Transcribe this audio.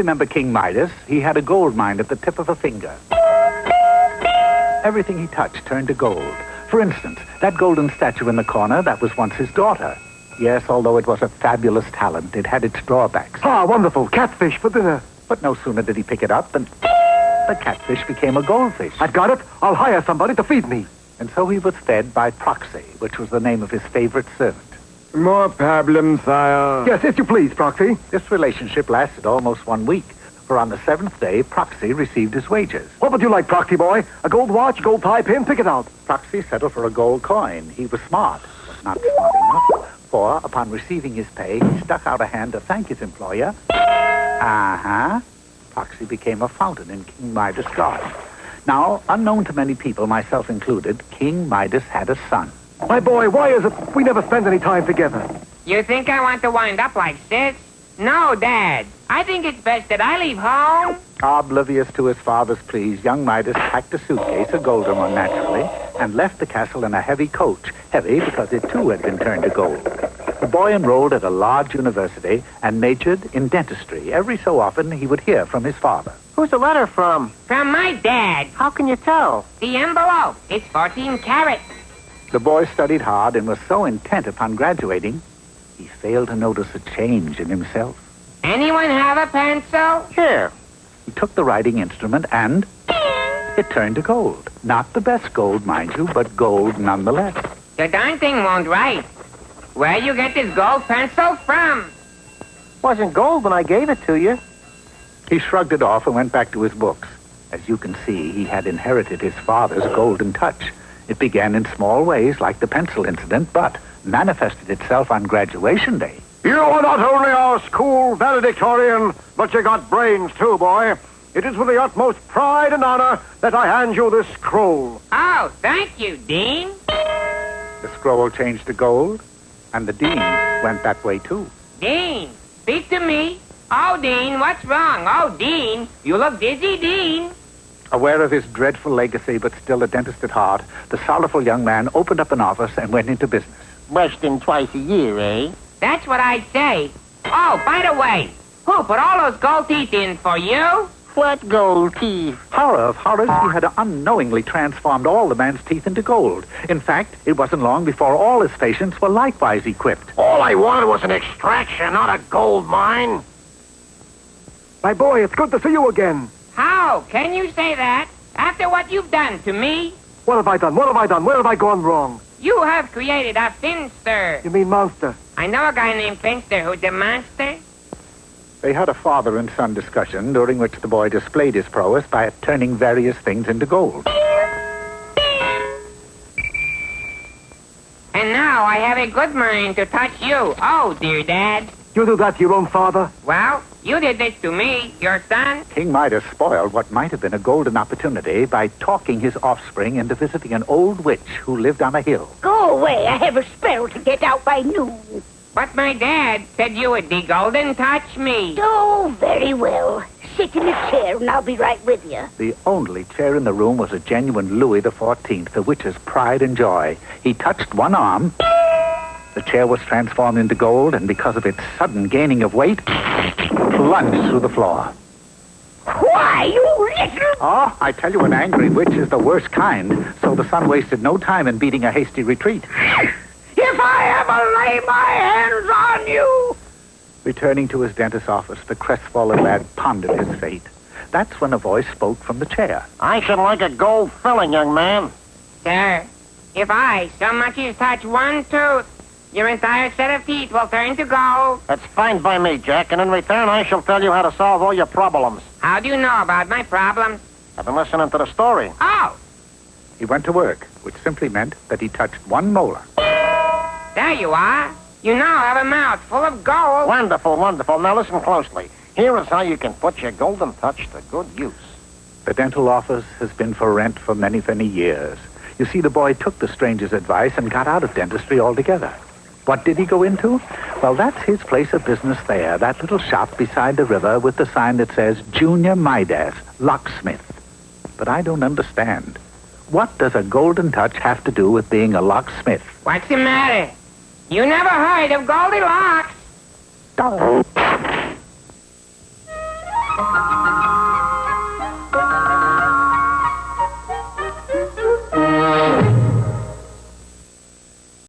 remember King Midas. He had a gold mine at the tip of a finger. Everything he touched turned to gold. For instance, that golden statue in the corner, that was once his daughter. Yes, although it was a fabulous talent, it had its drawbacks. Ah, wonderful. Catfish for dinner. But no sooner did he pick it up than the catfish became a goldfish. I've got it. I'll hire somebody to feed me. And so he was fed by Proxy, which was the name of his favorite servant. More pablum, sire. Yes, if you please, Proxy. This relationship lasted almost 1 week, for on the 7th day, Proxy received his wages. What would you like, Proxy boy? A gold watch, gold tie pin? Pick it out. Proxy settled for a gold coin. He was smart, but not smart enough. For, upon receiving his pay, he stuck out a hand to thank his employer. Proxy became a fountain in King Midas' garden. Now, unknown to many people, myself included, King Midas had a son. My boy, why is it we never spend any time together? You think I want to wind up like this? No, Dad. I think it's best that I leave home. Oblivious to his father's pleas, young Midas packed a suitcase, a golden one naturally, and left the castle in a heavy coach. Heavy because it too had been turned to gold. The boy enrolled at a large university and majored in dentistry. Every so often he would hear from his father. Who's the letter from? From my dad. How can you tell? The envelope. It's 14 carats. The boy studied hard and was so intent upon graduating, he failed to notice a change in himself. Anyone have a pencil? Here. He took the writing instrument and it turned to gold. Not the best gold, mind you, but gold nonetheless. The darn thing won't write. Where you get this gold pencil from? Wasn't gold when I gave it to you. He shrugged it off and went back to his books. As you can see, he had inherited his father's golden touch. It began in small ways, like the pencil incident, but manifested itself on graduation day. You are not only our school valedictorian, but you got brains too, boy. It is with the utmost pride and honor that I hand you this scroll. Oh, thank you, Dean. The scroll changed to gold, and the dean went that way too. Dean, speak to me. Oh, Dean, what's wrong? Oh, Dean, you look dizzy, Dean. Aware of his dreadful legacy, but still a dentist at heart, the sorrowful young man opened up an office and went into business. Bursting twice a year, eh? That's what I'd say. Oh, by the way, who put all those gold teeth in for you? What gold teeth? Horror of horrors, he had unknowingly transformed all the man's teeth into gold. In fact, it wasn't long before all his patients were likewise equipped. All I wanted was an extraction, not a gold mine. My boy, it's good to see you again. How can you say that after what you've done to me? What have I done? What have I done? Where have I gone wrong? You have created a finster. You mean monster? I know a guy named Finster who's a monster. They had a father and son discussion during which the boy displayed his prowess by turning various things into gold. And now I have a good mind to touch you. Oh, dear Dad. You do that to your own father? Well, you did this to me, your son. King Midas spoiled what might have been a golden opportunity by talking his offspring into visiting an old witch who lived on a hill. Go away. I have a spell to get out by noon. But my dad said you would be golden touch me. Oh, very well. Sit in a chair and I'll be right with you. The only chair in the room was a genuine Louis XIV, the witch's pride and joy. He touched one arm. The chair was transformed into gold, and because of its sudden gaining of weight, plunged through the floor. Why, you little... Oh, I tell you, an angry witch is the worst kind, so the son wasted no time in beating a hasty retreat. If I ever lay my hands on you... Returning to his dentist's office, the crestfallen lad pondered his fate. That's when a voice spoke from the chair. I should like a gold filling, young man. Sir, if I so much as touch one tooth, your entire set of teeth will turn to gold. That's fine by me, Jack, and in return I shall tell you how to solve all your problems. How do you know about my problems? I've been listening to the story. Oh, He went to work, which simply meant that he touched one molar. there you are. You now have a mouth full of gold. Wonderful, wonderful. Now listen closely. Here is how you can put your golden touch to good use. The dental office has been for rent for many, many years. You see, the boy took the stranger's advice and got out of dentistry altogether. What did he go into? Well, that's his place of business there, that little shop beside the river with the sign that says Junior Midas, locksmith. But I don't understand. What does a golden touch have to do with being a locksmith? What's the matter? You never heard of Goldilocks? it.